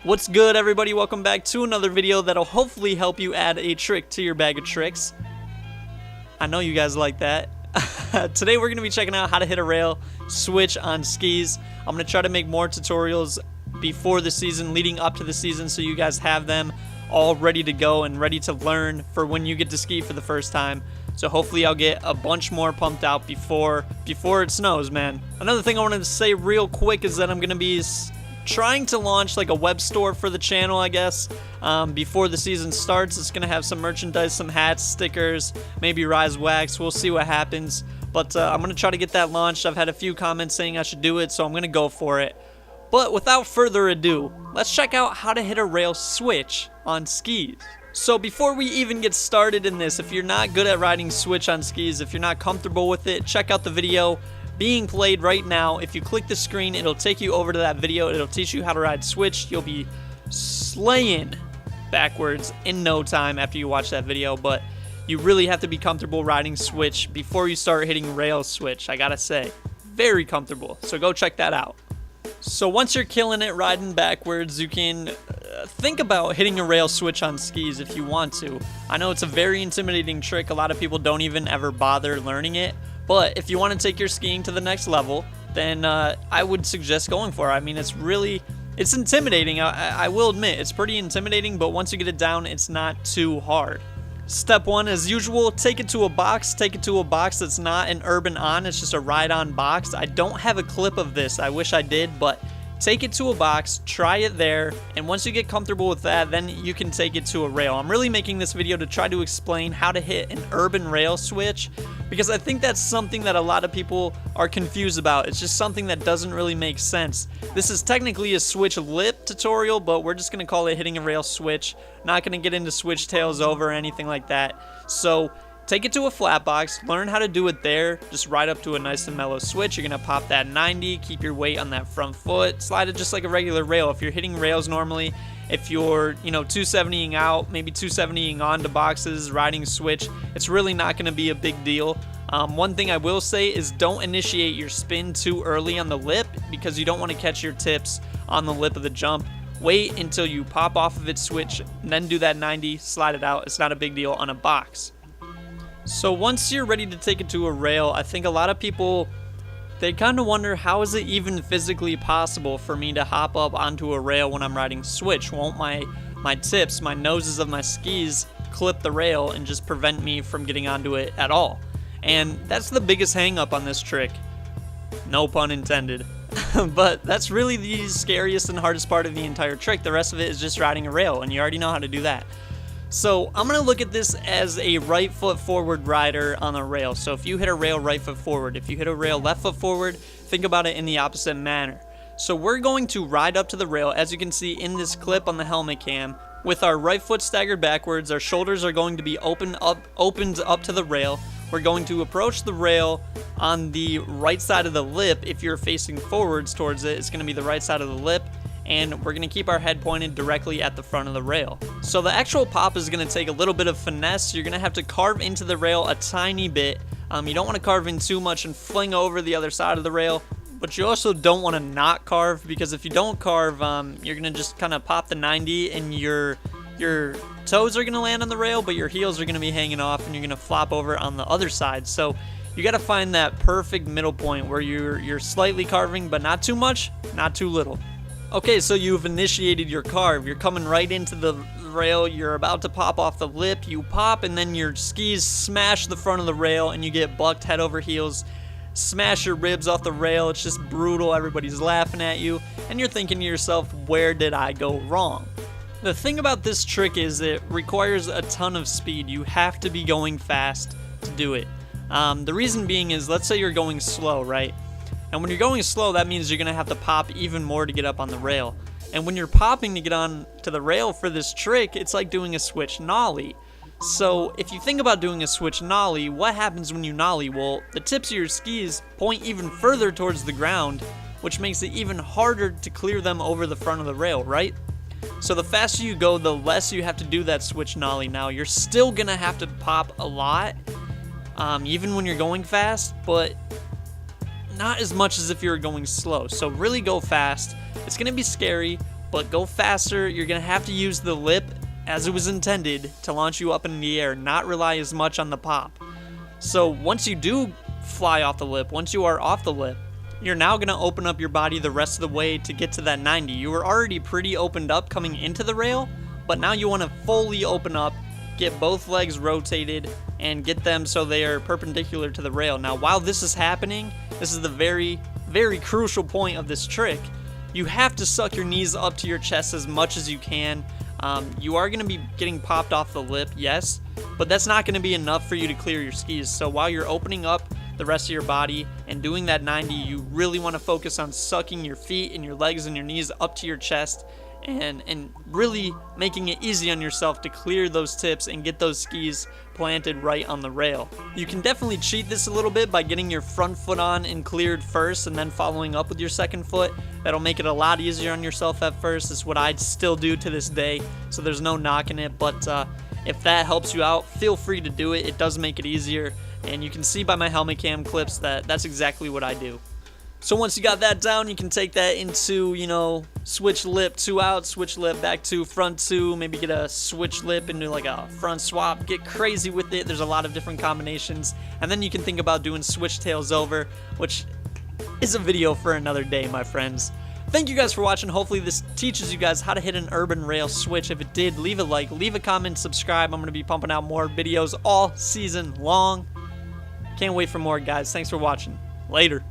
What's good, everybody? Welcome back to another video that'll hopefully help you add a trick to your bag of tricks. I know you guys like that. Today we're going to be checking out how to hit a rail switch on skis. I'm going to try to make more tutorials before the season, leading up to the season, so you guys have them all ready to go and ready to learn for when you get to ski for the first time. So hopefully I'll get a bunch more pumped out before it snows, man. Another thing I wanted to say real quick is that I'm going to be trying to launch like a web store for the channel, I guess, before the season starts. It's gonna have some merchandise, some hats, stickers, maybe Rise Wax. We'll see what happens, but I'm gonna try to get that launched. I've had a few comments saying I should do it, so I'm gonna go for it. But without further ado, let's check out how to hit a rail switch on skis. So before we even get started in this, if you're not good at riding switch on skis, if you're not comfortable with it, check out the video being played right now. If you click the screen, it'll take you over to that video. It'll teach you how to ride switch. You'll be slaying backwards in no time after you watch that video, but you really have to be comfortable riding switch before you start hitting rail switch. I gotta say, very comfortable, so go check that out. So once you're killing it riding backwards, you can think about hitting a rail switch on skis if you want to. I know it's a very intimidating trick. A lot of people don't even ever bother learning it. But if you want to take your skiing to the next level, then I would suggest going for it. I mean, it's intimidating. I will admit, it's pretty intimidating, but once you get it down, it's not too hard. Step one, as usual, take it to a box. Take it to a box that's not an urban on, it's just a ride-on box. I don't have a clip of this. I wish I did, but take it to a box, try it there, and once you get comfortable with that, then you can take it to a rail. I'm really making this video to try to explain how to hit an urban rail switch, because I think that's something that a lot of people are confused about. It's just something that doesn't really make sense. This is technically a switch lip tutorial, but we're just going to call it hitting a rail switch. Not going to get into switch tails over or anything like that. So take it to a flat box, learn how to do it there, just ride up to a nice and mellow switch. You're going to pop that 90, keep your weight on that front foot, slide it just like a regular rail. If you're hitting rails normally, if you're, 270ing out, maybe 270ing onto boxes, riding switch, it's really not going to be a big deal. One thing I will say is don't initiate your spin too early on the lip, because you don't want to catch your tips on the lip of the jump. Wait until you pop off of its switch, and then do that 90, slide it out. It's not a big deal on a box. So once you're ready to take it to a rail, I think a lot of people, they kind of wonder, how is it even physically possible for me to hop up onto a rail when I'm riding switch? Won't my tips, my noses of my skis clip the rail and just prevent me from getting onto it at all? And that's the biggest hang up on this trick. No pun intended. But that's really the scariest and hardest part of the entire trick. The rest of it is just riding a rail, and you already know how to do that. So I'm going to look at this as a right foot forward rider on a rail. So if you hit a rail right foot forward, if you hit a rail left foot forward, think about it in the opposite manner. So we're going to ride up to the rail, as you can see in this clip on the helmet cam, with our right foot staggered backwards. Our shoulders are going to be opened up to the rail. We're going to approach the rail on the right side of the lip. If you're facing forwards towards it, it's going to be the right side of the lip. And we're going to keep our head pointed directly at the front of the rail. So the actual pop is going to take a little bit of finesse. You're going to have to carve into the rail a tiny bit. You don't want to carve in too much and fling over the other side of the rail, but you also don't want to not carve, because if you don't carve, you're going to just kind of pop the 90 and your toes are going to land on the rail, but your heels are going to be hanging off and you're going to flop over on the other side. So you got to find that perfect middle point where you're slightly carving, but not too much, not too little. Okay, so you've initiated your carve. You're coming right into the rail. You're about to pop off the lip. You pop, and then your skis smash the front of the rail, and you get bucked head over heels. Smash your ribs off the rail. It's just brutal. Everybody's laughing at you, and you're thinking to yourself, where did I go wrong? The thing about this trick is it requires a ton of speed. You have to be going fast to do it. The reason being is, let's say you're going slow, right? And when you're going slow, that means you're going to have to pop even more to get up on the rail. And when you're popping to get on to the rail for this trick, it's like doing a switch nollie. So if you think about doing a switch nollie, what happens when you nollie? Well, the tips of your skis point even further towards the ground, which makes it even harder to clear them over the front of the rail, right? So the faster you go, the less you have to do that switch nollie. Now, you're still going to have to pop a lot, even when you're going fast, but not as much as if you're going slow. So really go fast. It's going to be scary, but go faster. You're going to have to use the lip as it was intended to launch you up in the air, not rely as much on the pop. So once you do fly off the lip, once you are off the lip, you're now going to open up your body the rest of the way to get to that 90. You were already pretty opened up coming into the rail, but now you want to fully open up, get both legs rotated, and get them so they are perpendicular to the rail. Now, while this is happening, this is the very, very crucial point of this trick. You have to suck your knees up to your chest as much as you can. You are going to be getting popped off the lip, yes, but that's not going to be enough for you to clear your skis. So while you're opening up the rest of your body and doing that 90, you really want to focus on sucking your feet and your legs and your knees up to your chest and really making it easy on yourself to clear those tips and get those skis planted right on the rail. You can definitely cheat this a little bit by getting your front foot on and cleared first and then following up with your second foot. That'll make it a lot easier on yourself at first. It's what I'd still do to this day, so there's no knocking it, but if that helps you out, feel free to do it. It does make it easier, and you can see by my helmet cam clips that that's exactly what I do. So once you got that down, you can take that into, switch lip 2 out, switch lip back to front 2, maybe get a switch lip into like a front swap, get crazy with it. There's a lot of different combinations. And then you can think about doing switch tails over, which is a video for another day, my friends. Thank you guys for watching. Hopefully this teaches you guys how to hit an urban rail switch. If it did, leave a like, leave a comment, subscribe. I'm going to be pumping out more videos all season long. Can't wait for more, guys. Thanks for watching. Later.